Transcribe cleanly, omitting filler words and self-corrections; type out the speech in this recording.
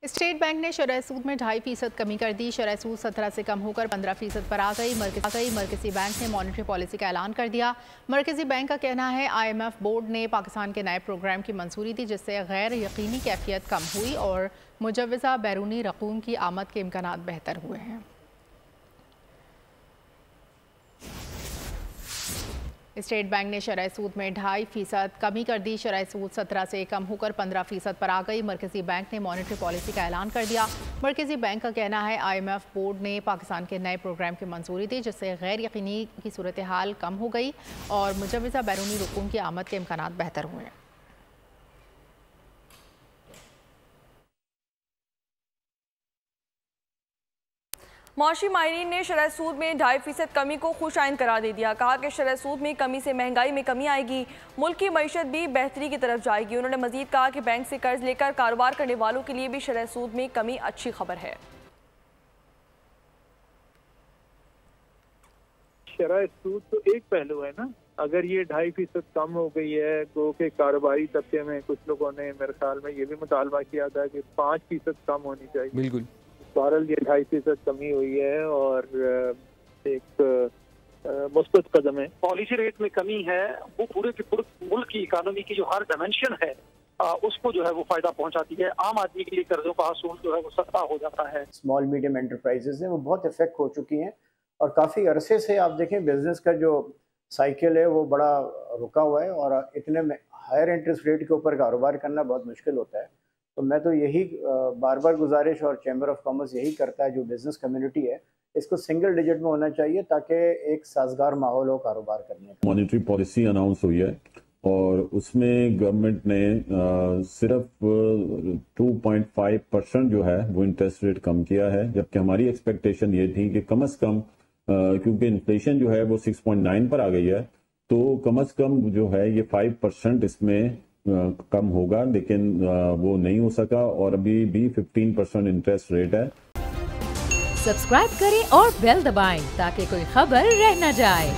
State bank ने शरह सूद में 2.5% कमी कर दी। शरह सूद 17 से कम होकर 15% पर आ गई। मरकजी बैंक ने मॉनेटरी पॉलिसी का ऐलान कर दिया। मरकजी बैंक का कहना है IMF बोर्ड ने पाकिस्तान के नए प्रोग्राम की मंजूरी दी, जिससे गैर यकीनी कैफियत कम हुई और मुजव्वज़ा बैरूनी रकूम की आमद के इम्कानात बेहतर हुए हैं। स्टेट बैंक ने शरह सूद में 2.5% कमी कर दी। शरह सूद 17 से कम होकर 15% पर आ गई। मरकजी बैंक ने मॉनेटरी पॉलिसी का ऐलान कर दिया। मरकजी बैंक का कहना है IMF बोर्ड ने पाकिस्तान के नए प्रोग्राम की मंजूरी दी, जिससे गैर यकीनी की सूरत हाल कम हो गई और मुजव्वज़ा बैरूनी रकूम की आमद के इम्कानात बेहतर हुए हैं। मौशी माहिरीन ने शरह सूद में 2.5% कमी को खुशाइन करार दे दिया। कहा कि शरह सूद में कमी से महंगाई में कमी आएगी, मुल्क की मईशत भी बेहतरी की तरफ जाएगी। उन्होंने मजीद कहा कि बैंक से कर्ज लेकर कारोबार करने वालों के लिए भी शरह सूद में कमी अच्छी खबर है। शरह सूद तो एक पहलू है ना, अगर ये 2.5% कम हो गई है तो के कारोबारी तबके में कुछ लोगों ने मेरे ख्याल में ये भी मुतालबा किया था कि 5% कम होनी चाहिए। बिल्कुल, बहरहाल ये 2.5% कमी हुई है और एक मुस्बत कदम है। पॉलिसी रेट में कमी है, वो पूरे के पूरे मुल्क की इकानमी की जो हर डायमेंशन है उसको जो है वो फायदा पहुंचाती है। आम आदमी के लिए कर्जों का हासिल जो है वो सस्ता हो जाता है। स्मॉल मीडियम एंटरप्राइजेज हैं वो बहुत इफेक्ट हो चुकी हैं और काफ़ी अरसे से आप देखें बिजनेस का जो साइकिल है वो बड़ा रुका हुआ है और इतने में हायर इंटरेस्ट रेट के ऊपर कारोबार करना बहुत मुश्किल होता है। तो मैं तो यही बार बार गुजारिश और चैम्बर ऑफ कॉमर्स यही करता है, जो बिजनेस कम्युनिटी है इसको सिंगल डिजिट में होना चाहिए ताकि एक साजगार माहौल हो कारोबार करने का। मॉनेटरी पॉलिसी अनाउंस हुई है और उसमें गवर्नमेंट ने सिर्फ 2.5% जो है वो इंटरेस्ट रेट कम किया है, जबकि हमारी एक्सपेक्टेशन ये थी कि कम से कम क्योंकि इन्फ्लेशन जो है वो 6.9 पर आ गई है, तो कम से कम जो है ये 5% इसमें कम होगा, लेकिन वो नहीं हो सका और अभी भी 15% इंटरेस्ट रेट है। सब्सक्राइब करें और बेल दबाएं ताकि कोई खबर रह न जाए।